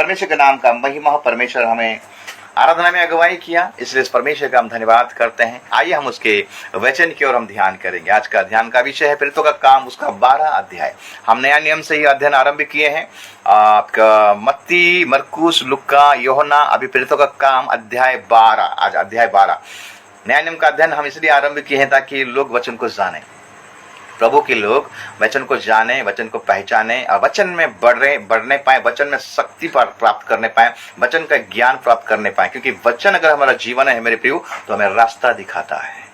परमेश्वर के नाम का महिमा हो। परमेश्वर हमें आराधना में अगुवाई किया, इसलिए इस परमेश्वर का हम धन्यवाद करते हैं। आइए हम उसके वचन की ओर हम ध्यान करेंगे। आज का ध्यान का विषय है प्रेरितों का काम, उसका 12 अध्याय। हम नया नियम से ही अध्ययन आरंभ किए हैं। आपका मत्ती, मरकुस, लुक्का, यूहन्ना, अभी प्रेरितों का काम अध्याय 12। आज अध्याय 12 नया नियम का अध्ययन हम इसलिए आरंभ किए हैं ताकि लोग वचन को जाने, प्रभु के लोग वचन को जाने, वचन को पहचाने और वचन में बढ़ने पाए, वचन में शक्ति प्राप्त करने पाए, वचन का ज्ञान प्राप्त करने पाए। क्योंकि वचन अगर हमारा जीवन है मेरे प्रियो, तो हमें रास्ता दिखाता है।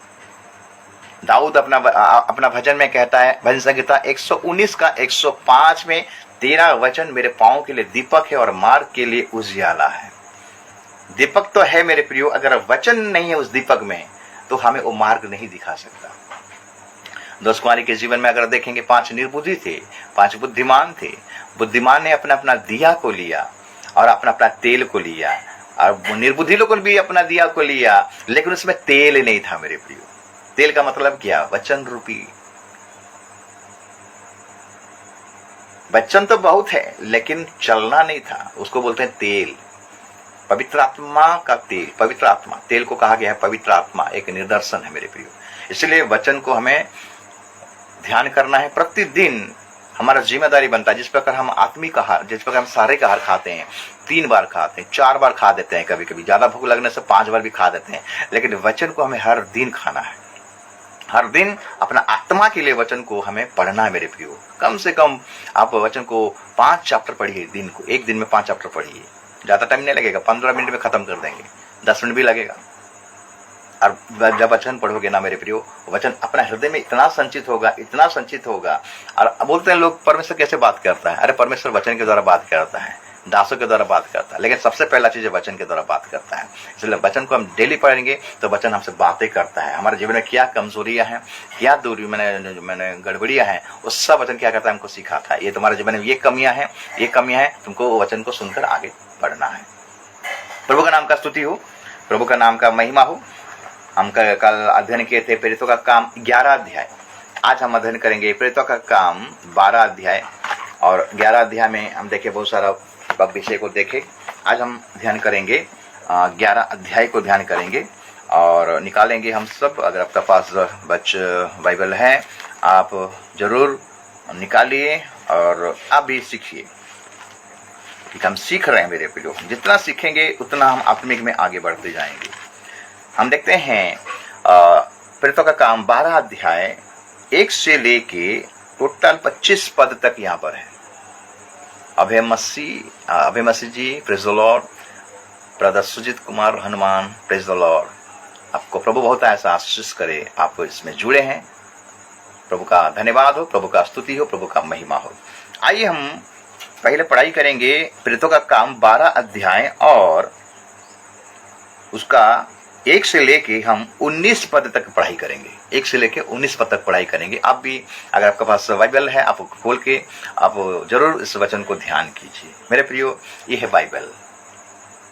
दाऊद अपना भजन में कहता है, भजन संहिता 119 का 105 में, तेरा वचन मेरे पांव के लिए दीपक है और मार्ग के लिए उजियाला है। दीपक तो है मेरे प्रियो, अगर वचन नहीं है उस दीपक में तो हमें वो मार्ग नहीं दिखा सकता। दोस्त कुमारी के जीवन में अगर देखेंगे, 5 निर्बुद्धि थे, 5 बुद्धिमान थे। बुद्धिमान ने अपना दिया को लिया और अपना तेल को लिया, और निर्बुद्धि लोगों ने भी अपना दिया को लिया, लेकिन उसमें तेल नहीं था मेरे प्रियो। तेल का मतलब क्या? वचन रूपी। वचन तो बहुत है लेकिन चलना नहीं था, उसको बोलते हैं तेल। पवित्र आत्मा का तेल, पवित्र आत्मा, तेल को कहा गया है पवित्र आत्मा, एक निदर्शन है मेरे प्रियो। इसलिए वचन को हमें ध्यान करना है प्रतिदिन। हमारा जिम्मेदारी बनता है। जिस प्रकार हम आत्मिक आहार, जिस प्रकार हम सारे का आहार खाते हैं, 3 बार खाते हैं, 4 बार खा देते हैं, कभी कभी ज्यादा भूख लगने से 5 बार भी खा देते हैं, लेकिन वचन को हमें हर दिन खाना है। हर दिन अपना आत्मा के लिए वचन को हमें पढ़ना है मेरे प्रियो। कम से कम आप वचन को 5 चैप्टर पढ़िए दिन को, एक दिन में 5 चैप्टर पढ़िए। ज्यादा टाइम नहीं लगेगा, 15 मिनट में खत्म कर देंगे, 10 मिनट भी लगेगा। और जब वचन पढ़ोगे ना मेरे प्रियो, वचन अपना हृदय में इतना संचित होगा, इतना संचित होगा। और बोलते हैं लोग, परमेश्वर कैसे बात करता है? अरे परमेश्वर वचन के द्वारा बात करता है, दासों के द्वारा बात करता है, लेकिन सबसे पहला चीज वचन के द्वारा बात करता है। इसलिए वचन को हम डेली पढ़ेंगे तो वचन हमसे बातें करता है। हमारे जीवन में क्या कमजोरियां हैं, क्या दूरी मैंने गड़बड़ियां हैं, वो सब वचन क्या करता है, हमको सिखाता है। ये तुम्हारे जीवन में ये कमियां हैं, तुमको वचन को सुनकर आगे बढ़ना है। प्रभु का नाम का स्तुति हो, प्रभु का नाम का महिमा हो। हम कल अध्ययन किए थे प्रेरितों का काम 11 अध्याय। आज हम अध्ययन करेंगे प्रेरितों का काम 12 अध्याय। और 11 अध्याय में हम देखे बहुत सारा विषय को देखे। आज हम ध्यान करेंगे 11 अध्याय को ध्यान करेंगे और निकालेंगे हम सब। अगर आपका पास बाइबल है आप जरूर निकालिए और आप भी सीखिए, क्योंकि हम सीख रहे हैं मेरे प्रियो। जितना सीखेंगे उतना हम आत्मिक में आगे बढ़ते जाएंगे। हम देखते हैं प्रेरितों का काम 12 अध्याय 1 से लेके टोटल 25 पद तक यहाँ पर है। Abhay Masih ji, praise the lord. Brother Sujeet Kumar Hanuman, praise the lord. आपको प्रभु बहुत ऐसा आशीष करे, आप इसमें जुड़े हैं। प्रभु का धन्यवाद हो, प्रभु का स्तुति हो, प्रभु का महिमा हो। आइए हम पहले पढ़ाई करेंगे प्रेरितों का काम 12 अध्याय और उसका 1 से लेके हम 19 पद तक पढ़ाई करेंगे। 1 से लेके 19 पद तक पढ़ाई करेंगे। आप भी अगर आपके पास बाइबल है आप खोल के आप जरूर इस वचन को ध्यान कीजिए मेरे प्रियो। ये है बाइबल,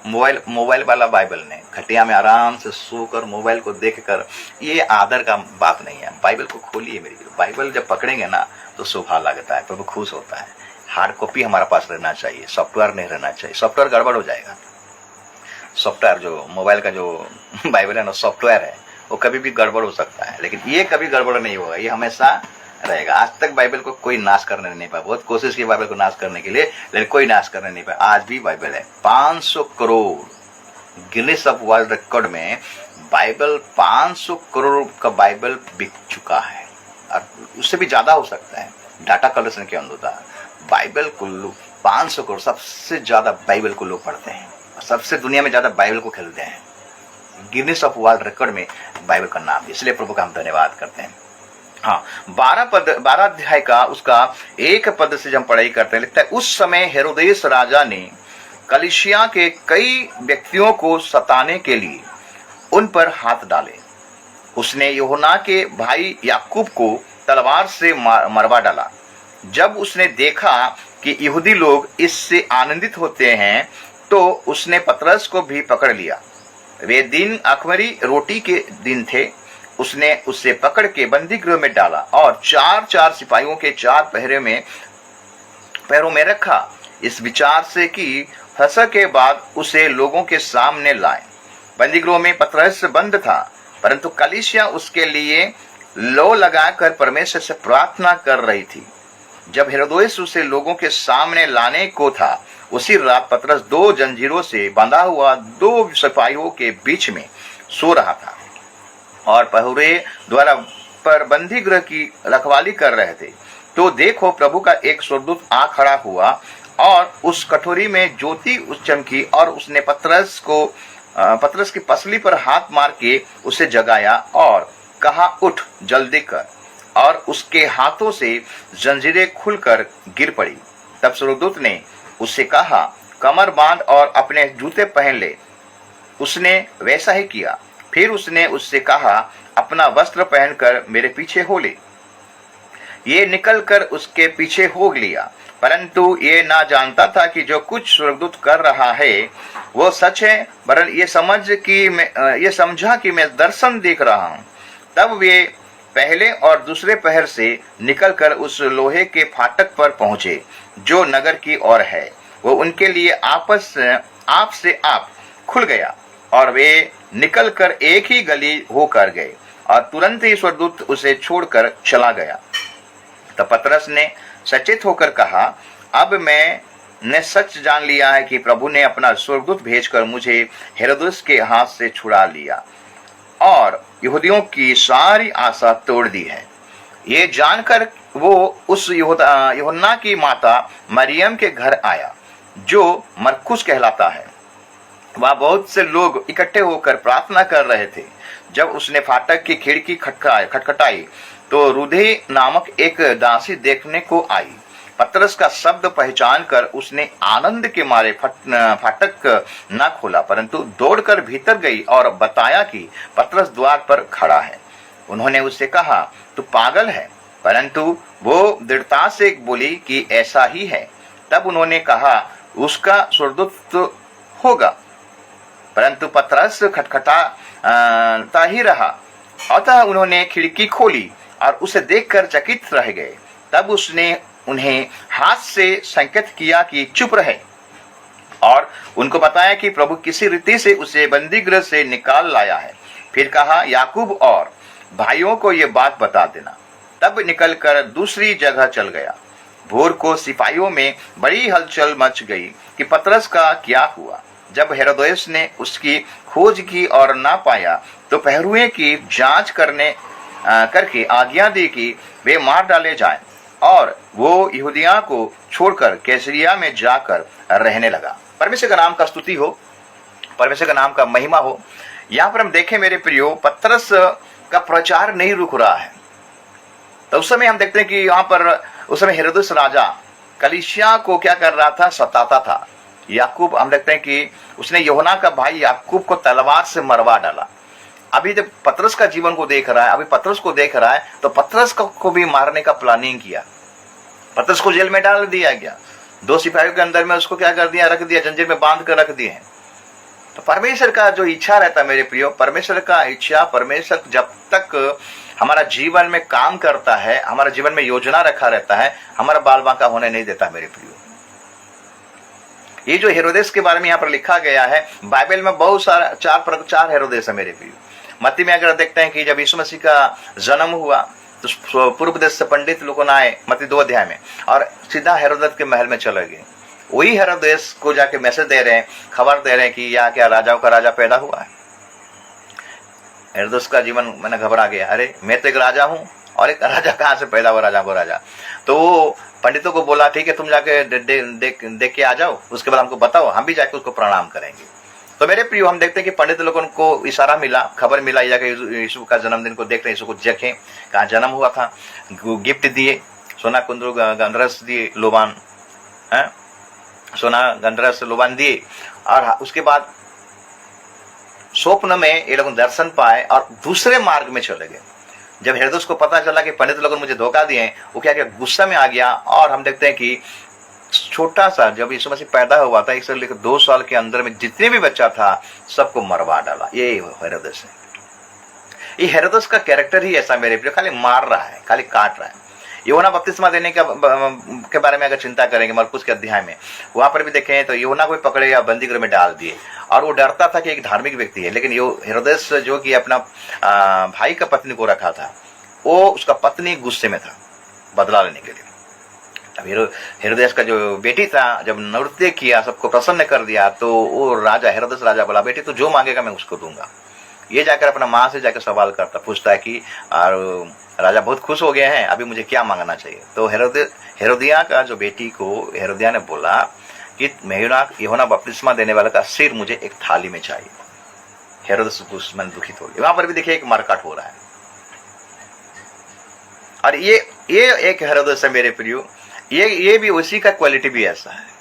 मोबाइल वाला बाइबल नहीं। खटिया में आराम से सोकर मोबाइल को देखकर, ये आदर का बात नहीं है। बाइबल को खोलिए मेरे प्रियो। बाइबल जब पकड़ेंगे ना तो शोभा लगता है, प्रभु खुश होता है। हार्ड कॉपी हमारा पास रहना चाहिए, सॉफ्टवेयर नहीं रहना चाहिए। सॉफ्टवेयर गड़बड़ हो जाएगा। सॉफ्टवेयर जो मोबाइल का जो बाइबल है ना, सॉफ्टवेयर है, वो कभी भी गड़बड़ हो सकता है, लेकिन ये कभी गड़बड़ नहीं होगा, ये हमेशा रहेगा। आज तक बाइबल को कोई नाश करने नहीं पाया। बहुत कोशिश की बाइबल को नाश करने के लिए, लेकिन कोई नाश करने नहीं पाया। आज भी बाइबल है। 500 crore Guinness of world record में बाइबल, 500 करोड़ का बाइबल बिक चुका है, और उससे भी ज्यादा हो सकता है। डाटा कलेक्शन के अनुसार बाइबल को 500 करोड़, सबसे ज्यादा बाइबल को लोग पढ़ते हैं, सबसे दुनिया में ज्यादा बाइबल को खेलते हैं। गिनीज ऑफ वर्ल्ड रिकॉर्ड में बाइबल का नाम, इसलिए प्रभु का हम धन्यवाद करते हैं। हाँ, 12 अध्याय का उसका 1 पद से जब हम पढ़ाई करते हैं, लिखता है, उस समय हेरोदेस राजा ने कलीसिया के कई व्यक्तियों को सताने के लिए उन पर हाथ डाले। उसने यूहन्ना के भाई याकूब को तलवार से मरवा डाला। जब उसने देखा कि यहूदी लोग इससे आनंदित होते हैं तो उसने पतरस को भी पकड़ लिया। वे दिन अखमरी रोटी के दिन थे। उसने उसे पकड़ के बंदी गृह में डाला और 4 सिपाहियों के 4 पैरों में रखा, इस विचार से कि फसह के बाद उसे लोगों के सामने लाए। बंदीगृह में पतरस बंद था, परंतु कलीसिया उसके लिए लो लगाकर परमेश्वर से प्रार्थना कर रही थी। जब हेरोदेस उसे लोगों के सामने लाने को था, उसी रात पतरस 2 जंजीरों से बंधा हुआ 2 सिपाहियों के बीच में सो रहा था और पहरे द्वारा पर बंदी गृह की रखवाली कर रहे थे। तो देखो, प्रभु का एक स्वर्गदूत आ खड़ा हुआ और उस कटोरी में ज्योति चमकी और उसने पतरस की पसली पर हाथ मार के उसे जगाया और कहा, उठ जल्दी कर। और उसके हाथों से जंजीरें खुलकर गिर पड़ी। तब स्वर्गदूत ने उससे कहा, कमर बांध और अपने जूते पहन ले। उसने वैसा ही किया। फिर उसने उससे कहा, अपना वस्त्र पहनकर मेरे पीछे हो ले। ये निकलकर उसके पीछे हो लिया, परंतु ये ना जानता था कि जो कुछ स्वर्गदूत कर रहा है वो सच है, वरन ये समझा कि मैं दर्शन देख रहा हूँ। तब वे पहले और दूसरे पहर से निकलकर उस लोहे के फाटक पर पहुंचे जो नगर की ओर है। वो उनके लिए आप से आप खुल गया और वे निकलकर एक ही गली होकर गए और तुरंत ही स्वर्गदूत उसे छोड़कर चला गया। तब पतरस ने सचेत होकर कहा, अब मैंने सच जान लिया है कि प्रभु ने अपना स्वर्गदूत भेजकर मुझे हेरोदेस के हाथ से छुड़ा लिया और यहूदियों की सारी आशा तोड़ दी है। ये जानकर वो उस यूहन्ना की माता मरियम के घर आया, जो मरकुस कहलाता है। वहाँ बहुत से लोग इकट्ठे होकर प्रार्थना कर रहे थे। जब उसने फाटक की खिड़की खटखटाई तो रुधे नामक एक दासी देखने को आई। पतरस का शब्द पहचान कर उसने आनंद के मारे फाटक न खोला, परंतु दौड़कर भीतर गई और बताया कि पतरस द्वार पर खड़ा है। उन्होंने उससे कहा, तू पागल है, परंतु वो दृढ़ता से बोली कि ऐसा ही है। तब उन्होंने कहा, उसका स्वर्गदूत होगा। परंतु पतरस खटखटाता ही रहा। अतः उन्होंने खिड़की खोली और उसे देखकर चकित रह गए। तब उसने उन्हें हाथ से संकेत किया कि चुप रहे और उनको बताया कि प्रभु किसी रीति से उसे बंदीगृह से निकाल लाया है। फिर कहा, याकूब और भाइयों को ये बात बता देना। तब निकलकर दूसरी जगह चल गया। भोर को सिपाहियों में बड़ी हलचल मच गई कि पतरस का क्या हुआ। जब हेरोदेस ने उसकी खोज की और ना पाया तो पहरुए की जांच करके आज्ञा दी कि वे मार डाले जाएं, और वो यहूदिया को छोड़कर कैसरिया में जाकर रहने लगा। परमेश्वर का नाम का स्तुति हो, परमेश्वर का नाम का महिमा हो। यहाँ पर हम देखें मेरे प्रियो, पतरस का प्रचार नहीं रुक रहा है। तो उस समय हम देखते हैं कि यहाँ पर उस समय हेरोदेस राजा कलीसिया को क्या कर रहा था, सताता था। याकूब, हम देखते हैं कि उसने यूहन्ना का भाई याकूब को तलवार से मरवा डाला। अभी जब पतरस का जीवन को देख रहा है, तो पतरस को भी मारने का प्लानिंग किया। पतरस को जेल में डाल दिया गया। 2 सिपाहियों के अंदर में उसको क्या कर दिया, रख दिया, जंजीर में बांध कर रख दिए हैं। तो परमेश्वर का जो इच्छा रहता है मेरे प्रियो, परमेश्वर का इच्छा, परमेश्वर जब तक हमारा जीवन में काम करता है, हमारा जीवन में योजना रखा रहता है, हमारा बाल बांका होने नहीं देता मेरे प्रियो। ये जो हेरोदेस के बारे में यहाँ पर लिखा गया है, बाइबल में बहुत सारा 4 हेरोदेस है मेरे प्रियो। मत्ती में अगर देखते हैं कि जब यीशु मसीह का जन्म हुआ तो पूर्व देश से पंडित लोगों ने आए, मत्ती 2 अध्याय में, और सीधा हेरोदेस के महल में चले गए। वही हेरोदेस को जाके मैसेज दे रहे हैं, खबर दे रहे हैं कि यहाँ क्या राजाओं का राजा पैदा हुआ है। हेरोदेस का जीवन मैंने घबरा गया, अरे मैं तो एक राजा हूँ और एक राजा कहाँ से पैदा हुआ, राजा को राजा। तो वो पंडितों को बोला, ठीक है तुम जाके देख के आ जाओ, उसके बाद हमको बताओ, हम भी जाके उसको प्रणाम करेंगे। तो मेरे प्रियो, हम देखते हैं कि पंडित लोगों को इशारा मिला, खबर मिला, जाके यीशु का जन्मदिन को देख रहे, यीशु को देखें कहाँ जन्म हुआ था। गिफ्ट दिए, सोना कुंदरू गंधरस दिए, लोबान, सोना गंधरस लोबान दिए। और उसके बाद स्वप्न में ये लोग दर्शन पाए और दूसरे मार्ग में चले गए। जब हेरोदेस को पता चला कि पंडित लोगों ने मुझे धोखा दिए, वो क्या गुस्सा में आ गया। और हम देखते हैं कि छोटा सा, जब यीशु मसीह पैदा हुआ था, 1 से लेकर 2 साल के अंदर में जितने भी बच्चा था सबको मरवा डाला। ये हेरोदेस है। ये हेरोदेस का कैरेक्टर ही ऐसा मेरे प्रिय, खाली मार रहा है, खाली काट रहा है। यूहन्ना बपतिस्मा देने के बारे में अगर चिंता करेंगे मरकुस के अध्याय में, वहां पर भी देखें तो यूहन्ना को पकड़े या बंदी गृह में डाल दिए, और वो डरता था कि एक धार्मिक व्यक्ति है, लेकिन हेरोदेस जो कि अपना भाई का पत्नी को रखा था, वो उसका पत्नी गुस्से में था बदला लेने के लिए। अब हेरोदेस का जो बेटी था जब नृत्य किया, सबको प्रसन्न कर दिया, तो वो राजा हेरोदेस राजा बोला, बेटी तू जो मांगेगा मैं उसको दूंगा। ये जाकर अपना माँ से जाकर सवाल करता, पूछता है कि और राजा बहुत खुश हो गए हैं, अभी मुझे क्या मांगना चाहिए। तो हेरोदिया का जो बेटी को हेरोदिया ने बोला कि यूहन्ना बपतिस्मा देने वाला का सिर मुझे एक थाली में चाहिए। हेरोदेस मन दुखित हो गया। वहां पर भी देखिए एक मारकाट हो रहा है, और ये एक हेरोदेस है मेरे प्रियो, ये भी उसी का क्वालिटी भी ऐसा है।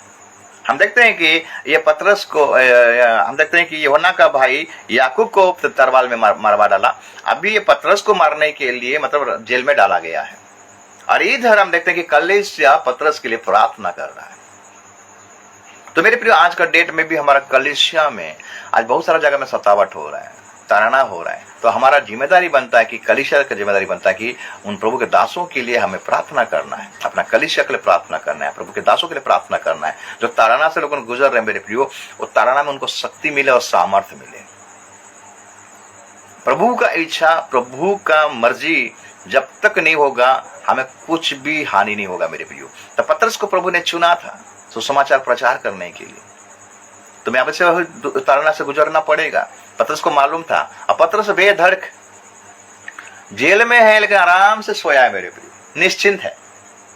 हम देखते हैं कि ये पतरस को हम देखते हैं कि यूहन्ना का भाई याकूब को तलवार में मारवा डाला, अभी ये पतरस को मारने के लिए मतलब जेल में डाला गया है। और इधर हम देखते हैं कि कलीसिया पतरस के लिए प्रार्थना कर रहा है। तो मेरे प्रिय आज का डेट में भी हमारा कलीसिया में आज बहुत सारा जगह में सतावट हो रहा है, ताड़ना हो रहा है। तो हमारा जिम्मेदारी बनता है कि कलीसिया का जिम्मेदारी बनता है कि उन प्रभु के दासों के लिए हमें प्रार्थना करना है, अपना कलीसिया के लिए प्रार्थना करना है, प्रभु के दासों के लिए प्रार्थना करना है। जो ताड़ना से लोग गुजर रहे हैं मेरे प्रियो, वो ताड़ना में उनको शक्ति मिले और सामर्थ्य मिले। प्रभु का इच्छा, प्रभु का मर्जी जब तक नहीं होगा हमें कुछ भी हानि नहीं होगा मेरे प्रियो। तो पतरस को प्रभु ने चुना था सुसमाचार प्रचार करने के लिए, तुम्हें अवश्य ताड़ना से गुजरना पड़ेगा। पतरस को मालूम था, अब पतरस बेधड़क जेल में है लेकिन आराम से सोया है मेरे प्रिय, निश्चिंत है,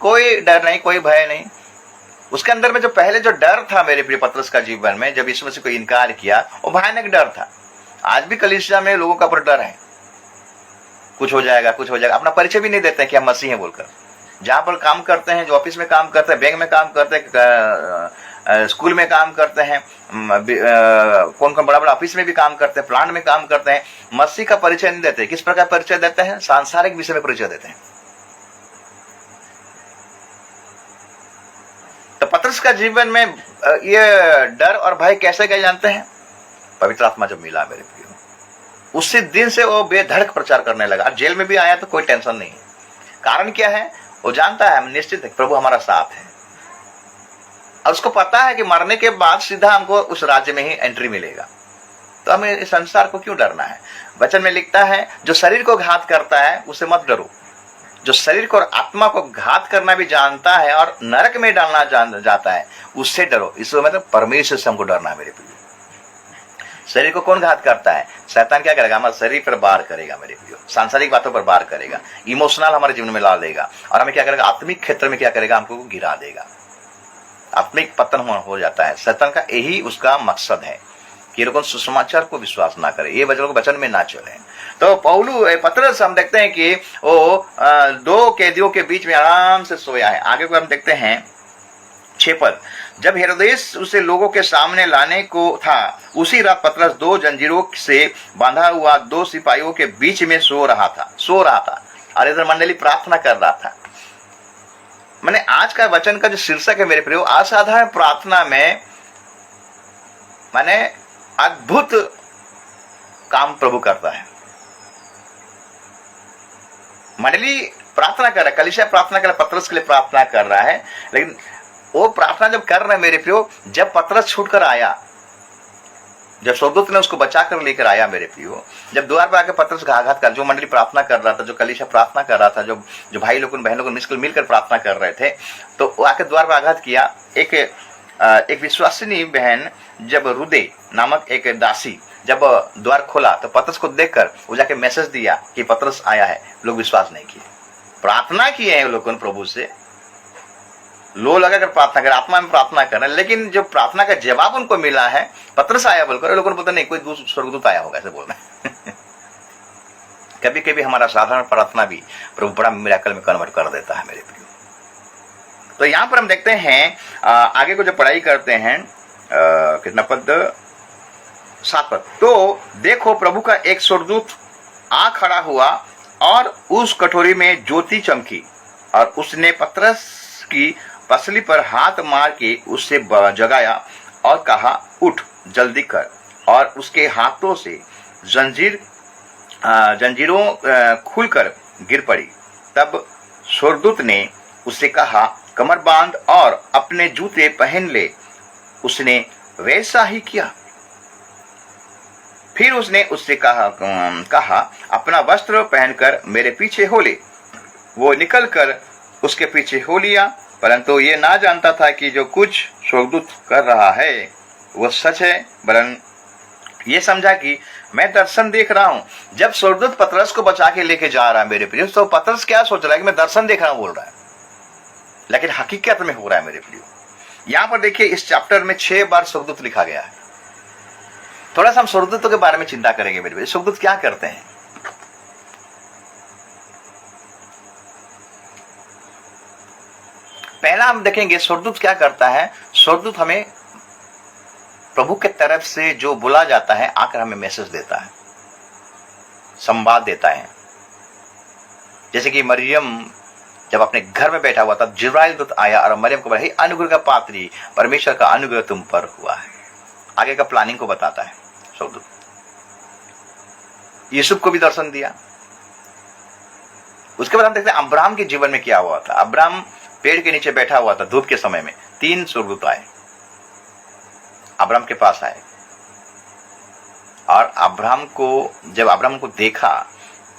कोई डर नहीं, कोई भय नहीं। उसके अंदर में जो पहले जो डर था मेरे प्रिय पतरस का जीवन में, जब यीशु मसीह को इनकार किया, वो भयानक डर था। आज भी कलीसिया में लोगों का पर डर है, कुछ हो जाएगा, कुछ हो जाएगा। अपना परिचय भी नहीं देते हैं कि हम मसीह हैं बोलकर। जहां पर काम करते हैं, जो ऑफिस में काम करते हैं, बैंक में काम करते हैं, स्कूल में काम करते हैं, कौन कौन बड़ा बड़ा ऑफिस में भी काम करते हैं, प्लांट में काम करते हैं, मसीह का परिचय नहीं देते। किस प्रकार परिचय देते हैं? सांसारिक विषय में परिचय देते हैं। तो पतरस का जीवन में ये डर और भय कैसे गए जानते हैं? पवित्र आत्मा जब मिला मेरे प्रिय, उसी दिन से वो बेधड़क प्रचार करने लगा। जेल में भी आया तो कोई टेंशन नहीं है। कारण क्या है? वो जानता है, हम निश्चित है प्रभु हमारा साथ है, और उसको पता है कि मरने के बाद सीधा हमको उस राज्य में ही एंट्री मिलेगा। तो हमें इस संसार को क्यों डरना है? वचन में लिखता है, जो शरीर को घात करता है उसे मत डरो। जो शरीर को और आत्मा को घात करना भी जानता है और नरक में डालना जाता है, उससे डरो। इसमें मतलब परमेश्वर से हमको डरना है मेरे प्रिय। शरीर को कौन घात करता है? शैतान क्या करेगा? हमारे शरीर पर वार करेगा मेरे प्रियो, सांसारिक बातों पर वार करेगा, इमोशनल हमारे जीवन में ला देगा, और हमें क्या करेगा? आत्मिक क्षेत्र में क्या करेगा? हमको गिरा देगा। आत्मिक पतन हो जाता है। शैतान का यही उसका मकसद है कि लोग सुसमाचार को विश्वास ना करे, ये वचन में ना चले। तो पतरस हम देखते हैं कि वो दो कैदियों के बीच में आराम से सोया है। आगे को हम देखते हैं 6 पद। जब हेरोदेस उसे लोगों के सामने लाने को था, उसी रात पतरस 2 जंजीरों से बांधा हुआ 2 सिपाहियों के बीच में सो रहा था। और इधर मंडली प्रार्थना कर रहा था। मैंने आज का वचन का जो शीर्षक है मेरे प्रियो, असाधारण प्रार्थना में माने अद्भुत काम प्रभु करता है। मंडली प्रार्थना कर रहा है, कलीसिया प्रार्थना कर रहा है, पतरस के लिए प्रार्थना कर रहा है। लेकिन वो प्रार्थना जब कर रहे हैं मेरे प्रियो, जब पतरस छूटकर आया, जब स्वर्गदूत ने उसको बचा कर लेकर आया मेरे प्रियो, जब द्वार पर आकर पतरस का आघात कर, जो मंडली प्रार्थना कर रहा था, जो कलीसिया प्रार्थना कर रहा था, जो भाई लोग बहन लोग मिलकर प्रार्थना कर रहे थे, तो वो आकर द्वार पर आघात किया। एक विश्वासिनी बहन जब रुदे नामक एक दासी जब द्वार खोला, तो पतरस को देखकर वो जाके मैसेज दिया कि पतरस आया है। लोग विश्वास नहीं किए, प्रार्थना किए हैं लोगों ने प्रभु से, लो लगाकर प्रार्थना कर, आत्मा में प्रार्थना कर रहे हैं, लेकिन जो प्रार्थना का जवाब उनको मिला है पतरस आया बोलकर, लोगों ने बोलते नहीं, कोई दूसरा स्वर्गदूत आया होगा, ऐसे बोल रहे हैं। कभी कभी हमारा साधारण प्रार्थना भी प्रभु बड़ा मिरेकल में कन्वर्ट कर देता है मेरे प्रियो। तो यहां पर हम देखते हैं आगे को जो पढ़ाई करते हैं, कितना पद? 7 पद। तो देखो प्रभु का एक स्वर्गदूत आ खड़ा हुआ और उस कटोरी में ज्योति चमकी, और उसने पतरस की पसली पर हाथ मार के उससे जगाया और कहा, उठ जल्दी कर। और उसके हाथों से जंजीरों खुलकर गिर पड़ी। तब स्वर्गदूत ने उससे कहा, कमर बांध और अपने जूते पहन ले। उसने वैसा ही किया। फिर उसने उससे कहा अपना वस्त्र पहनकर मेरे पीछे हो ले। वो निकलकर उसके पीछे हो लिया, परंतु ये ना जानता था कि जो कुछ स्वर्गदूत कर रहा है वो सच है, वरन ये समझा कि मैं दर्शन देख रहा हूं। जब स्वर्गदूत पतरस को बचा के लेके जा रहा है मेरे प्रियो, तो पतरस क्या सोच रहा है कि मैं दर्शन देख रहा हूं बोल रहा है, लेकिन हकीकत में हो रहा है मेरे प्रियो। यहां पर देखिए इस चैप्टर में 6 बार स्वर्गदूत लिखा गया है। थोड़ा सा हम स्वर्गदूतों के बारे में चिंता करेंगे मेरे प्रियो। स्वर्गदूत क्या करते हैं? पहला हम देखेंगे स्वर्गदूत क्या करता है। स्वर्गदूत हमें प्रभु के तरफ से जो बुला जाता है आकर हमें मैसेज देता है, संवाद देता है। जैसे कि मरियम जब अपने घर में बैठा हुआ था, जिब्राइल दूत आया और मरियम को बोला, हे अनुग्रह का पात्री, परमेश्वर का अनुग्रह तुम पर हुआ है। आगे का प्लानिंग को बताता है स्वर्गदूत। यूसुफ को भी दर्शन दिया। उसके बाद हम देखते हैं अब्राहम के जीवन में क्या हुआ था। अब्राहम पेड़ के नीचे बैठा हुआ था धूप के समय में, 3 स्वर्गदूत आए, अब्राहम के पास आए और जब अब्राहम को देखा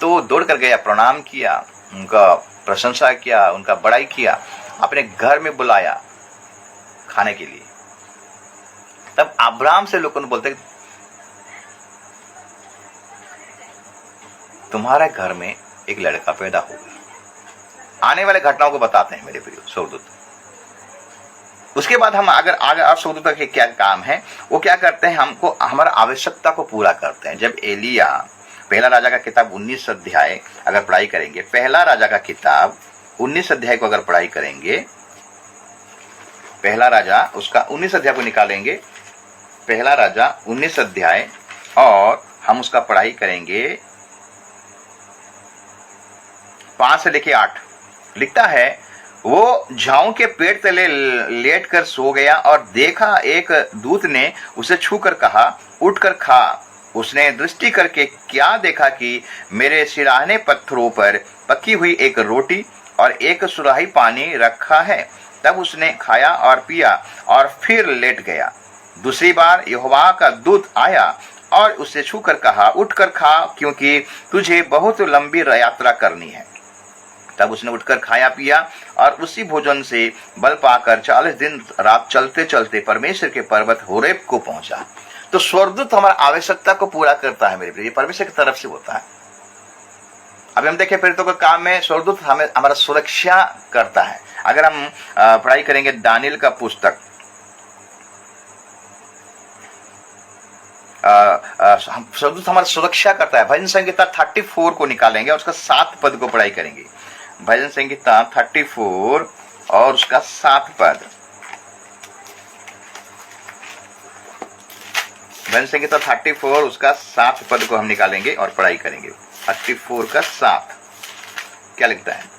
तो दौड़ कर गया, प्रणाम किया, उनका प्रशंसा किया, उनका बड़ाई किया, अपने घर में बुलाया खाने के लिए। तब अब्राहम से लोगों ने बोलते तुम्हारे घर में एक लड़का पैदा होगा। आने वाले घटनाओं को बताते हैं मेरे प्रिय स्वर्गदूत। उसके बाद हम अगर आगे और स्वर्गदूत के क्या काम है, वो क्या करते हैं, हमको हमारा आवश्यकता को पूरा करते हैं। जब एलिया पहला राजा का किताब 19 अध्याय अगर पढ़ाई करेंगे, पहला राजा का किताब 19 अध्याय को अगर पढ़ाई करेंगे, पहला राजा उसका 19 अध्याय को निकालेंगे, पहला राजा 19 अध्याय और हम उसका पढ़ाई करेंगे 5 से लेके 8। लिखता है, वो झाऊ के पेड़ तले लेट कर सो गया और देखा एक दूत ने उसे छूकर कहा, उठकर खा। उसने दृष्टि करके क्या देखा कि मेरे सिराहने पत्थरों पर पकी हुई एक रोटी और एक सुराही पानी रखा है। तब उसने खाया और पिया और फिर लेट गया। दूसरी बार यहोवा का दूत आया और उससे छूकर कहा, उठकर खा, क्योंकि तुझे बहुत लंबी यात्रा करनी है। तब उसने उठकर खाया पिया और उसी भोजन से बल पाकर 40 दिन रात चलते चलते परमेश्वर के पर्वत होरेब को पहुंचा। तो स्वर्गदूत हमारी आवश्यकता को पूरा करता है मेरे प्रिय, परमेश्वर की तरफ से होता है। अभी हम देखें प्रेरितों का काम में स्वर्गदूत हमें हमारा सुरक्षा करता है। अगर हम पढ़ाई करेंगे दानियल का पुस्तक, स्वर्गदूत हमारी सुरक्षा करता है। भजन संहिता 34 को निकालेंगे और उसका 7 पद को पढ़ाई करेंगे। भजन संहिता 34 और उसका 7 पद। भजन संहिता 34 उसका 7 पद को हम निकालेंगे और पढ़ाई करेंगे। 34 का 7 क्या लिखता है?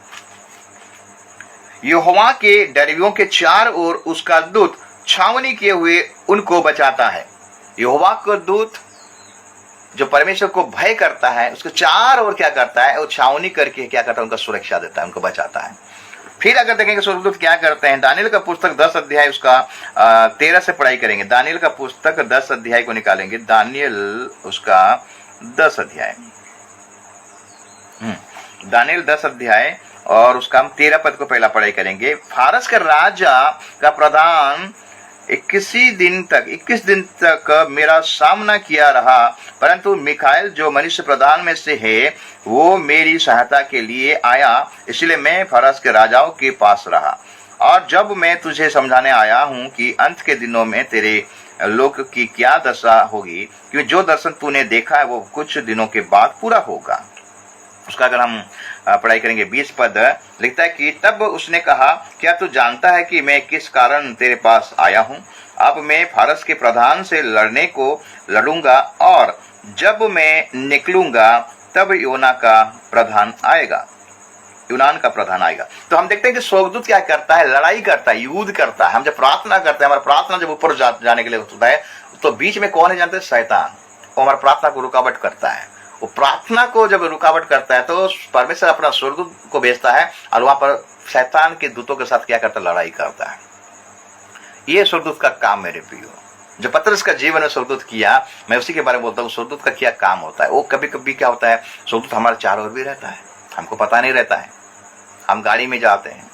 यहोवा के डरवियों के चार ओर उसका दूत छावनी किए हुए उनको बचाता है। यहोवा का दूत जो परमेश्वर को भय करता है, उसको चार ओर क्या करता है, वो छावनी करके क्या करता है, उनका सुरक्षा देता है, उनको बचाता है। फिर अगर देखेंगे स्वर्गदूत क्या करते हैं, दानियल का पुस्तक 10 अध्याय उसका 13 से पढ़ाई करेंगे। दानियल का पुस्तक 10 अध्याय को निकालेंगे। दानियल उसका 10 अध्याय, दानियल 10 अध्याय और उसका हम 13 पद को पहला पढ़ाई करेंगे। फारस का राजा का प्रधान 21 दिन तक मेरा सामना किया रहा, परंतु मिखाएल जो मनुष्य प्रधान में से है वो मेरी सहायता के लिए आया, इसलिए मैं फारस के राजाओं के पास रहा। और जब मैं तुझे समझाने आया हूँ कि अंत के दिनों में तेरे लोक की क्या दशा होगी, क्योंकि जो दर्शन तूने देखा है वो कुछ दिनों के बाद पूरा होगा। उसका अगर हम पढ़ाई करेंगे 20 पद लिखता है कि तब उसने कहा, क्या तू जानता है कि मैं किस कारण तेरे पास आया हूँ? अब मैं फारस के प्रधान से लड़ने को लड़ूंगा और जब मैं निकलूंगा तब यूनान का प्रधान आएगा। तो हम देखते हैं कि स्वर्गदूत क्या करता है, लड़ाई करता है, युद्ध करता है। हम जब प्रार्थना करते हैं, हमारा प्रार्थना जब ऊपर जाने के लिए होता है, तो बीच में कौन है जानते हैं? शैतान। वो हमारी प्रार्थना को रुकावट करता है, वो प्रार्थना को जब रुकावट करता है तो परमेश्वर अपना स्वर्गदूत को भेजता है और वहां पर शैतान के दूतों के साथ क्या करता है, लड़ाई करता है। ये स्वर्गदूत का काम मेरे प्रियो, जो पतरस का जीवन में स्वर्गदूत किया, मैं उसी के बारे में बोलता हूँ। स्वर्गदूत का क्या काम होता है, वो कभी कभी क्या होता है, स्वर्गदूत हमारे चारों ओर भी रहता है, हमको पता नहीं रहता है। हम गाड़ी में जाते हैं,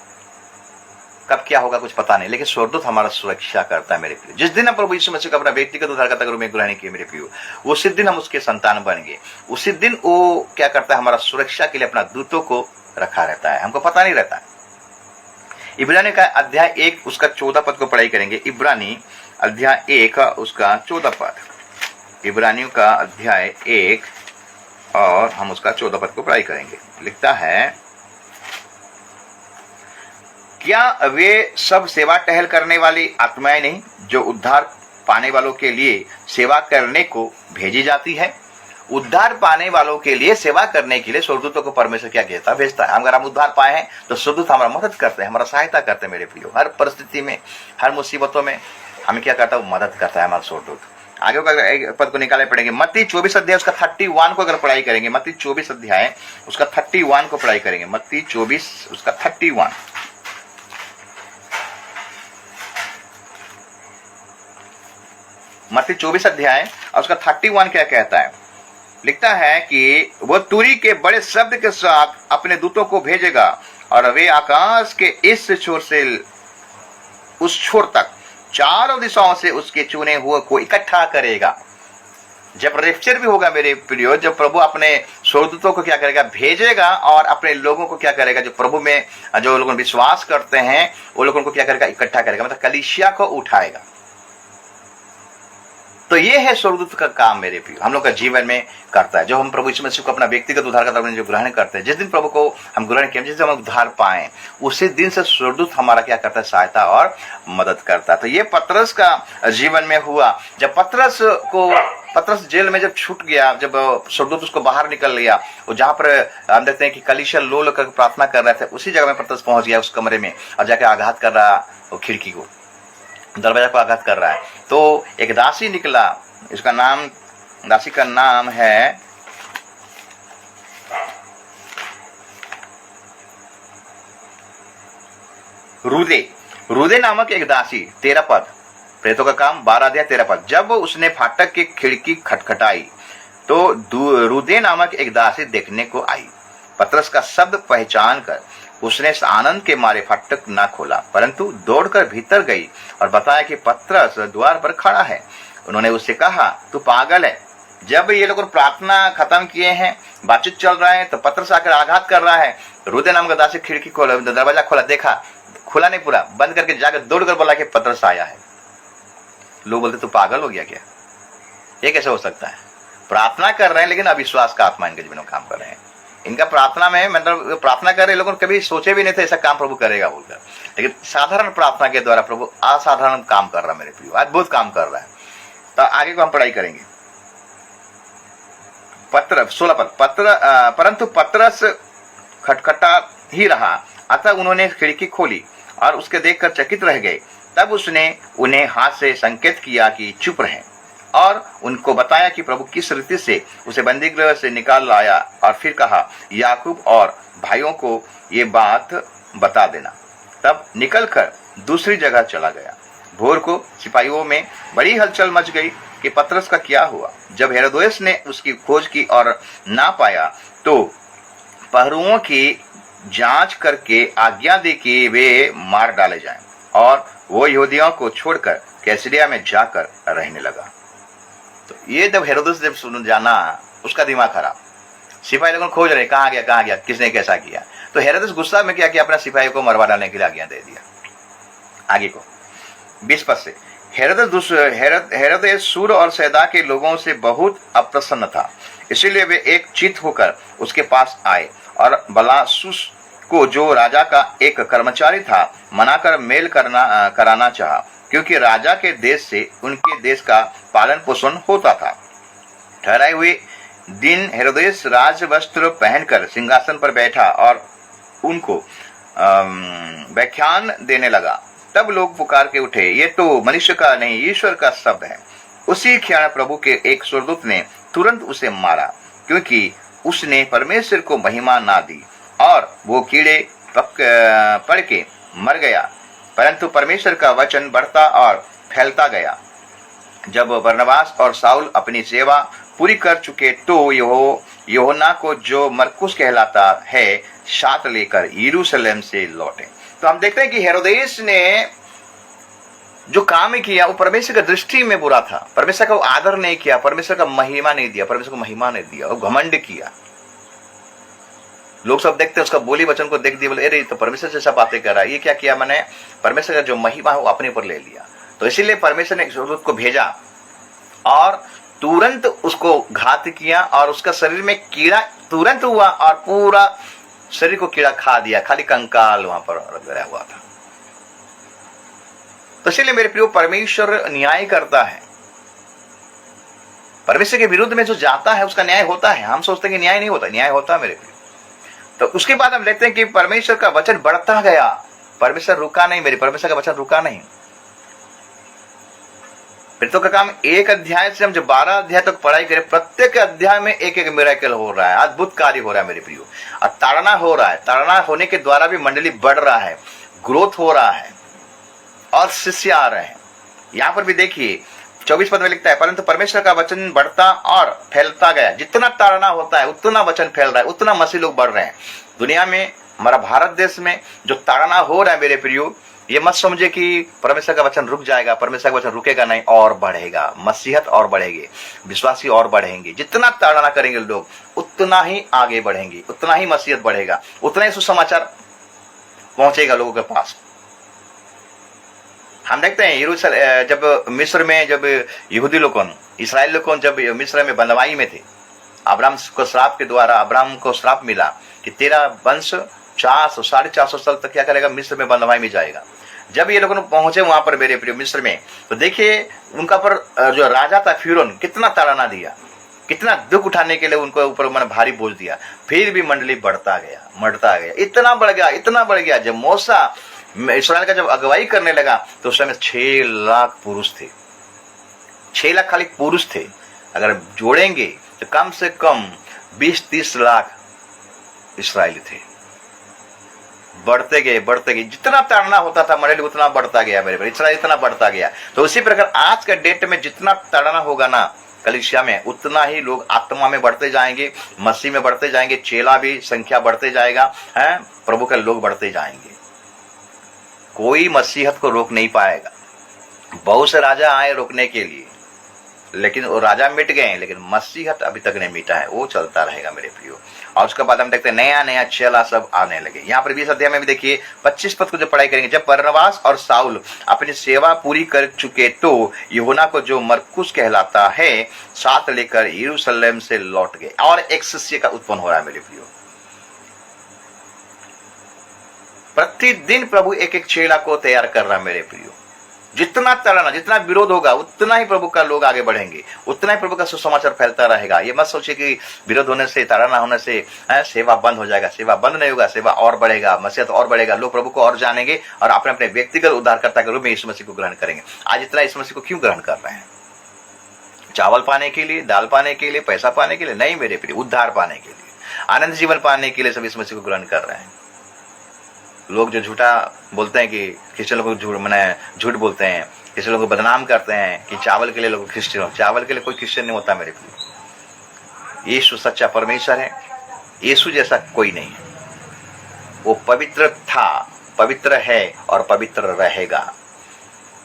कब क्या होगा कुछ पता नहीं, लेकिन स्वर्गदूत हमारा सुरक्षा करता है मेरे प्रियो। जिस दिन हम प्रभु यीशु मसीह को अपना व्यक्तिगत उद्धारकर्ता के रूप में ग्रहण किए मेरे प्रियो, उसी दिन हम उसके संतान बन गए। उसी दिन वो क्या करता है, हमारा सुरक्षा के लिए अपना दूतों को रखा रहता है, हमको पता नहीं रहता है। इब्रानी का अध्याय 1 उसका 14 पद को पढ़ाई करेंगे। इब्रानी अध्याय 1 उसका 14 पद। इब्रानियों का अध्याय 1 और हम उसका 14 पद को पढ़ाई करेंगे। लिखता है, क्या वे सब सेवा टहल करने वाली आत्माएं नहीं जो उद्धार पाने वालों के लिए सेवा करने को भेजी जाती है? उद्धार पाने वालों के लिए सेवा करने के लिए स्वर्गदूतों को परमेश्वर क्या कहता भेजता है। अगर हम उद्धार पाए हैं तो स्वर्गदूत हमारा मदद करते हैं, हमारा सहायता करते हैं मेरे प्रियो। हर परिस्थिति में, हर मुसीबतों में हमें क्या करता है, मदद करता है हमारा स्वर्गदूत। आगे का पद को निकाले पड़ेंगे। मत्ती 24 अध्याय उसका 31 को अगर पढ़ाई करेंगे, मत्ती 24 अध्याय उसका 31 को पढ़ाई करेंगे। मत्ती 24 उसका 31। मत्ती 24 अध्याय और उसका 31 क्या कहता है? लिखता है कि वह तुरी के बड़े शब्द के साथ अपने दूतों को भेजेगा और वे आकाश के इस छोर से उस छोर तक चारों दिशाओं से उसके चुने हुए को इकट्ठा करेगा। जब रेप्चर भी होगा मेरे प्रियो, जब प्रभु अपने स्वर्गदूतों को क्या करेगा, भेजेगा और अपने लोगों को क्या करेगा, जो प्रभु में जो लोगों विश्वास करते हैं वो लोगों को क्या करेगा, इकट्ठा करेगा, मतलब कलीसिया को उठाएगा। तो ये है स्वर्गदूत का काम मेरे प्रियो, हम लोग का जीवन में करता है। जो हम प्रभु यीशु मसीह को अपना व्यक्तिगत उद्धारकर्ता जो ग्रहण करते हैं, जिस दिन प्रभु को हम ग्रहण किए, जिस दिन हम उद्धार पाए, उसी दिन से स्वर्गदूत हमारा क्या करता है, सहायता और मदद करता है। तो ये पतरस का जीवन में हुआ। जब पतरस जेल में जब छूट गया, जब स्वर्गदूत उसको बाहर निकल लिया, और जहाँ पर हम देखते हैं कि कलीसिया लो कर प्रार्थना कर रहे थे, उसी जगह में पतरस पहुंच गया उस कमरे में और जाके आघात कर रहा वो खिड़की को, दरवाजा को आघात कर रहा है। तो एक दासी निकला, इसका नाम, दासी का नाम है रूदे नामक एक दासी। 13 पद, प्रेतों का काम 12 अध्याय 13 पद। जब उसने फाटक की खिड़की खटखटाई तो रूदे नामक एक दासी देखने को आई। पतरस का शब्द पहचान कर उसने आनंद के मारे फाटक न खोला, परंतु दौड़कर भीतर गई और बताया कि पतरस द्वार पर खड़ा है। उन्होंने उससे कहा, तू पागल है। जब ये लोग प्रार्थना खत्म किए हैं, बातचीत चल रहा है, तो पतरस आकर आघात कर रहा है। रूदे नाम का दासी खिड़की खोला, दरवाजा खोला, देखा खुला नहीं, पूरा बंद करके जाकर दौड़कर बोला कि पतरस आया है। लोग बोलते तू पागल हो गया क्या? ये कैसे हो सकता है? प्रार्थना कर रहे हैं लेकिन अविश्वास का आत्मा इनके जीवन में काम कर रहे हैं। इनका प्रार्थना में, मतलब प्रार्थना कर रहे लोगों ने कभी सोचे भी नहीं थे ऐसा काम प्रभु करेगा बोलकर, लेकिन साधारण प्रार्थना के द्वारा प्रभु असाधारण काम कर रहा है मेरे प्रियो, अद्भुत काम कर रहा है। तो आगे को हम पढ़ाई करेंगे। 16 पद, परंतु पतरस खटखटा ही रहा, अतः उन्होंने खिड़की खोली और उसके देखकर चकित रह गए। तब उसने उन्हें हाथ से संकेत किया कि चुप रहें और उनको बताया कि प्रभु किस रीति से उसे बंदीगृह से निकाल लाया, और फिर कहा, याकूब और भाइयों को ये बात बता देना। तब निकलकर दूसरी जगह चला गया। भोर को सिपाहियों में बड़ी हलचल मच गई कि पतरस का क्या हुआ। जब हेरोदेस ने उसकी खोज की और ना पाया, तो पहरुओं की जांच करके आज्ञा दी कि वे मार डाले जाएं, और वो यहूदियों को छोड़कर कैसरिया में जाकर रहने लगा। तो ये जब हेरोदेस जब सुन जाना, उसका दिमाग खराब, सिपाही लोगों खोज रहे कहाँ गया, किसने कैसा किया। तो हेरोदेस गुस्सा में क्या किया, अपना सिपाही को मरवा डालने के लिए आज्ञा दे दिया। आगे को 20 पद से, हेरोदेस सूर और सैदा के लोगों से बहुत अप्रसन्न था, इसीलिए वे एक चित होकर उसके पास आए और बलासुस को, जो राजा का एक कर्मचारी था, मनाकर मेल कराना चाहा, क्योंकि राजा के देश से उनके देश का पालन पोषण होता था। ठहराए हुए दिन हेरोदेस राज वस्त्र पहनकर सिंहासन पर बैठा और उनको व्याख्यान देने लगा। तब लोग पुकार के उठे, ये तो मनुष्य का नहीं ईश्वर का शब्द है। उसी क्षण प्रभु के एक स्वर्गदूत ने तुरंत उसे मारा। क्योंकि उसने परमेश्वर को महिमा ना दी और वो कीड़े पड़ के मर गया, परंतु परमेश्वर का वचन बढ़ता और फैलता गया। जब बरनबास और शाऊल अपनी सेवा पूरी कर चुके तो यूहन्ना को, जो मरकुस कहलाता है, साथ लेकर यरूशलेम से लौटे। तो हम देखते हैं कि हेरोदेस ने जो काम किया वो परमेश्वर की दृष्टि में बुरा था। परमेश्वर का आदर नहीं किया, परमेश्वर का महिमा नहीं दिया, परमेश्वर को महिमा नहीं दिया, वो घमंड किया। लोग सब देखते उसका बोली वचन को देख दिए, बोले अरे तो परमेश्वर से सब बातें कर रहा है, ये क्या किया मैंने, परमेश्वर का जो महिमा है वो अपने पर ले लिया। तो इसीलिए परमेश्वर ने एक स्वर्गदूत को भेजा और तुरंत उसको घात किया और उसका शरीर में कीड़ा तुरंत हुआ और पूरा शरीर को कीड़ा खा दिया, खाली कंकाल वहां पर गिरा हुआ था। तो इसलिए मेरे प्रियो, परमेश्वर न्याय करता है। परमेश्वर के विरुद्ध में जो जाता है उसका न्याय होता है। हम सोचते हैं कि न्याय नहीं होता, न्याय होता है मेरे प्रियो। तो उसके बाद हम देखते हैं कि परमेश्वर का वचन बढ़ता गया, परमेश्वर रुका नहीं, मेरे परमेश्वर का वचन रुका नहीं। प्रेरितों का काम 1 अध्याय से हम जो 12 अध्याय तक पढ़ाई करें, प्रत्येक अध्याय में एक एक मिरेकल हो रहा है, अद्भुत कार्य हो रहा है मेरे प्रियो, और ताड़ना हो रहा है। ताड़ना होने के द्वारा भी मंडली बढ़ रहा है, ग्रोथ हो रहा है और शिष्य आ रहे हैं। यहां पर भी देखिए 24 पद में लिखता है, परंतु परमेश्वर का वचन बढ़ता और फैलता गया। जितना ताड़ना होता है उतना वचन फैल रहा है, उतना मसीह लोग बढ़ रहे हैं। दुनिया में, हमारा भारत देश में जो ताड़ना हो रहा है मेरे प्रियो, ये मत समझे कि परमेश्वर का वचन रुक जाएगा। परमेश्वर का वचन रुकेगा नहीं, और बढ़ेगा, मसीहत और बढ़ेगी, विश्वासी और बढ़ेंगे। जितना ताड़ना करेंगे लोग उतना ही आगे बढ़ेंगे, उतना ही मसीहत बढ़ेगा, उतना ही सुसमाचार पहुंचेगा लोगों के पास। हम देखते हैं जब मिस्र में, जब यहूदी लोगों, इसराइल लोगों जब मिस्र में बंधुआई में थे, अब्राहम को श्राप के द्वारा अब्राहम को श्राप मिला कि तेरा वंश 400-450 साल तक क्या करेगा, मिस्र में बंधुआई में जाएगा। जब ये लोग पहुंचे वहां पर मेरे प्रिय मिस्र में, तो देखिए उनका पर जो राजा था फिरौन, कितना ताड़ना दिया, कितना दुख उठाने के लिए उनको ऊपर मैंने भारी बोझ दिया। फिर भी मंडली बढ़ता गया, इतना बढ़ गया। जब मूसा इस्राएल का जब अगुवाई करने लगा तो उस समय 6 लाख पुरुष थे, 6 लाख खाली पुरुष थे। अगर जोड़ेंगे तो कम से कम 20-30 लाख इस्राएली थे। बढ़ते गए, जितना ताड़ना होता था मंडली उतना बढ़ता गया मेरे भाई, इस्राएल इतना बढ़ता गया। तो उसी प्रकार आज के डेट में जितना ताड़ना होगा ना कलीसिया में, उतना ही लोग आत्मा में बढ़ते जाएंगे, मसीह में बढ़ते जाएंगे, चेला भी संख्या बढ़ते जाएगा, है प्रभु के लोग बढ़ते जाएंगे। कोई मसीहत को रोक नहीं पाएगा। बहुत से राजा आए रोकने के लिए, लेकिन वो राजा मिट गए, लेकिन मसीहत अभी तक नहीं मिटा है, वो चलता रहेगा मेरे प्रियो। और उसके बाद हम देखते हैं नया चेला सब आने लगे। यहाँ पर 20 अध्याय में भी देखिए 25 पद को जो पढ़ाई करेंगे, जब बरनबास और शाऊल अपनी सेवा पूरी कर चुके तो यूहन्ना को, जो मरकुस कहलाता है, साथ लेकर यरूशलेम से लौट गए। और एक शिष्य का उत्पन्न हो रहा है मेरे प्रियो। प्रतिदिन प्रभु एक एक चेला को तैयार कर रहा है मेरे प्रियो। जितना ताड़ना, जितना विरोध होगा उतना ही प्रभु का लोग आगे बढ़ेंगे, उतना ही प्रभु का सुसमाचार फैलता रहेगा। ये मत सोचिए कि विरोध होने से, ताड़ना होने से सेवा बंद हो जाएगा। सेवा बंद नहीं होगा, सेवा और बढ़ेगा, मसीहत और बढ़ेगा, लोग प्रभु को और जानेंगे और अपने अपने व्यक्तिगत उद्धारकर्ता के रूप में यीशु मसीह को ग्रहण करेंगे। आज इतना यीशु मसीह को क्यों ग्रहण कर रहे हैं? चावल पाने के लिए, दाल पाने के लिए, पैसा पाने के लिए नहीं मेरे प्रिय, उद्धार पाने के लिए, आनंद जीवन पाने के लिए सब यीशु मसीह को ग्रहण कर रहे हैं। लोग जो झूठा बोलते हैं कि क्रिश्चियन लोग झूठ बोलते हैं, किसी लोगों को बदनाम करते हैं कि चावल के लिए लोग क्रिश्चियन हो। चावल के लिए कोई क्रिश्चियन नहीं होता मेरे प्रिय। यीशु सच्चा परमेश्वर है, यीशु जैसा कोई नहीं है। वो पवित्र था, पवित्र है और पवित्र रहेगा।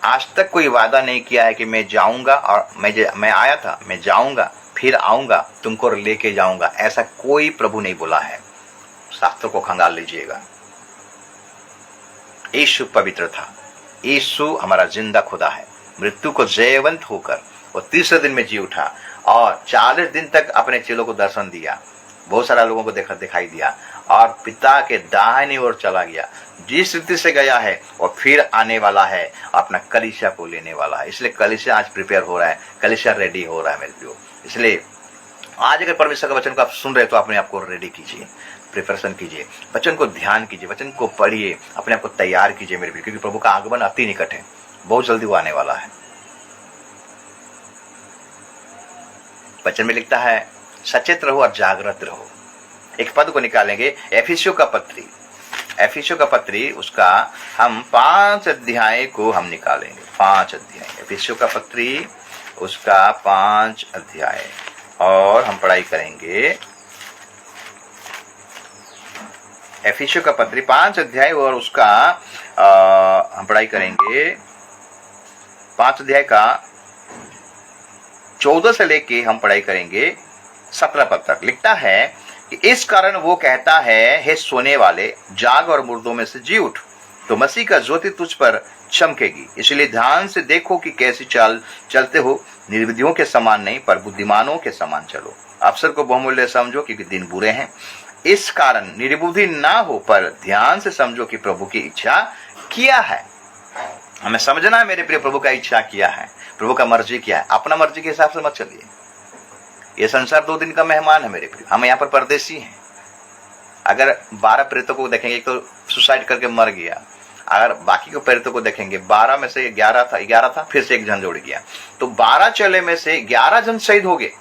आज तक कोई वादा नहीं किया है कि मैं जाऊंगा और मैं आया था, मैं जाऊंगा फिर आऊंगा, तुमको लेके जाऊंगा, ऐसा कोई प्रभु नहीं बोला है। शास्त्र को खंगाल लीजिएगा। यीशु पवित्र था, यीशु हमारा जिंदा खुदा है। मृत्यु को जयवंत होकर वो तीसरे दिन में जी उठा और 40 दिन तक अपने चेलों को दर्शन दिया, बहुत सारा लोगों को दिखाई दिया और पिता के दाहिनी ओर चला गया। जिस रीति से गया है और फिर आने वाला है, अपना कलीसिया को लेने वाला है। इसलिए कलीसिया आज प्रिपेयर हो रहा है, कलीसिया रेडी हो रहा है मेरे प्रियो। इसलिए आज अगर परमेश्वर का वचन को आप सुन रहे हो तो अपने आप को रेडी कीजिए, प्रिपरेशन कीजिए, वचन को ध्यान कीजिए, वचन को पढ़िए, अपने आप को तैयार कीजिए मेरे प्रिय, क्योंकि प्रभु का आगमन अति निकट है, बहुत जल्दी वो आने वाला है। वचन में लिखता है सचेत रहो और जागृत रहो। एक पद को निकालेंगे, एफिसियों का पत्री, एफिसियों का पत्री, उसका हम 5 अध्याय को हम निकालेंगे। 5 अध्याय एफिसियों का पत्री, उसका 5 अध्याय, और हम पढ़ाई करेंगे एफिसियों का पत्री 5 अध्याय, और उसका हम पढ़ाई करेंगे 5 अध्याय का 14 से लेके हम पढ़ाई करेंगे 17 पद तक। लिखता है कि इस कारण वो कहता है, हे सोने वाले, जाग और मुर्दों में से जी उठ, तो मसीह का ज्योति तुझ पर चमकेगी। इसलिए ध्यान से देखो कि कैसी चाल चलते हो, निर्विधियों के समान नहीं पर बुद्धिमानों के समान चलो। अवसर को बहुमूल्य समझो क्योंकि दिन बुरे हैं। इस कारण निर्बुद्धि ना हो पर ध्यान से समझो कि प्रभु की इच्छा क्या है। हमें समझना है मेरे प्रिय, प्रभु का इच्छा क्या है, प्रभु का मर्जी क्या है। अपना मर्जी के हिसाब से मत चलिए। ये संसार 2 दिन का मेहमान है मेरे प्रिय, हम यहाँ पर परदेसी हैं। अगर 12 प्रेतों को देखेंगे, एक तो सुसाइड करके मर गया, अगर बाकी के प्रेतों को देखेंगे 12 में से 11 था, फिर से एक जन जोड़ गया, तो 12 चेले में से 11 जन शहीद हो गए।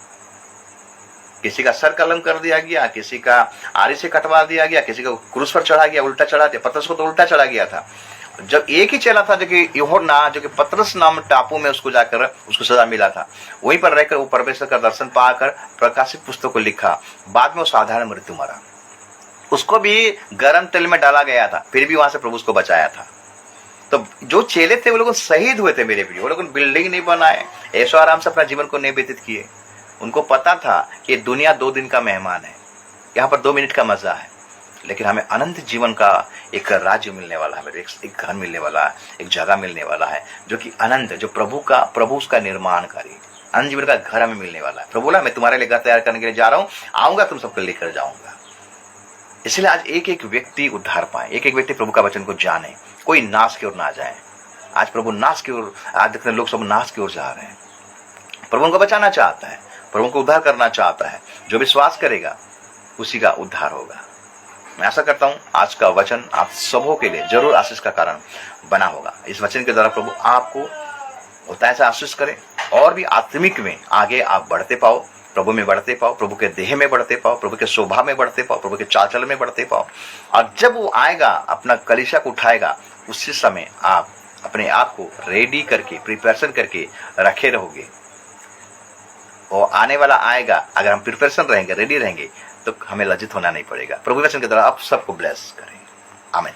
किसी का सर कलम कर दिया गया, किसी का आरी से कटवा दिया गया, किसी को क्रूस पर चढ़ा गया, उल्टा चढ़ा दिया। पतरस को तो उल्टा चढ़ा गया था। जब एक ही चेला था जो कि यूहन्ना, जो कि पतरस नाम टापू में उसको जाकर उसको सजा मिला था, वहीं पर रहकर वो परमेश्वर का दर्शन पाकर प्रकाशित पुस्तक को लिखा। बाद में वो साधारण मृत्यु मरा, उसको भी गर्म तेल में डाला गया था, फिर भी वहां से प्रभु उसको बचाया था। तो जो चेले थे वो लोग शहीद हुए थे मेरे प्रिय। वो लोग बिल्डिंग नहीं बनाए, ऐशो आराम से अपना जीवन को नहीं व्यतीत किए। उनको पता था कि दुनिया 2 दिन का मेहमान है, यहाँ पर 2 मिनट का मजा है, लेकिन हमें अनंत जीवन का एक राज्य मिलने वाला है, एक घर मिलने वाला है, एक जगह मिलने वाला है जो कि अनंत, जो प्रभु उसका निर्माणकारी अनंत जीवन का घर हमें मिलने वाला है। प्रभु बोला, मैं तुम्हारे लिए घर तैयार करने के लिए जा रहा हूं, आऊंगा, तुम सबको लेकर जाऊंगा। इसलिए आज एक एक व्यक्ति उद्धार पाए, एक एक व्यक्ति प्रभु का वचन को जाने, कोई नाश की ओर ना जाए। आज प्रभु नाश की ओर, आज देखते लोग सब नाश की ओर जा रहे हैं। प्रभु उनको बचाना चाहता है, प्रभु को उद्धार करना चाहता है। जो विश्वास करेगा उसी का उद्धार होगा। मैं आशा करता हूं आज का वचन आप सबों के लिए जरूर आशीष का कारण बना होगा। इस वचन के द्वारा प्रभु आपको होता है आशीष करे, और भी आत्मिक में आगे आप बढ़ते पाओ, प्रभु में बढ़ते पाओ, प्रभु के देह में बढ़ते पाओ, प्रभु के शोभा में बढ़ते पाओ, प्रभु के चाल चलन में बढ़ते पाओ। और जब वो आएगा, अपना कलीसिया को उठाएगा, उसी समय आप अपने आप को रेडी करके, प्रिपरेशन करके रखे रहोगे। वो आने वाला आएगा, अगर हम प्रिपरेशन रहेंगे, रेडी रहेंगे, तो हमें लज्जित होना नहीं पड़ेगा। प्रभु वचन के द्वारा आप सबको ब्लेस करें। आमीन।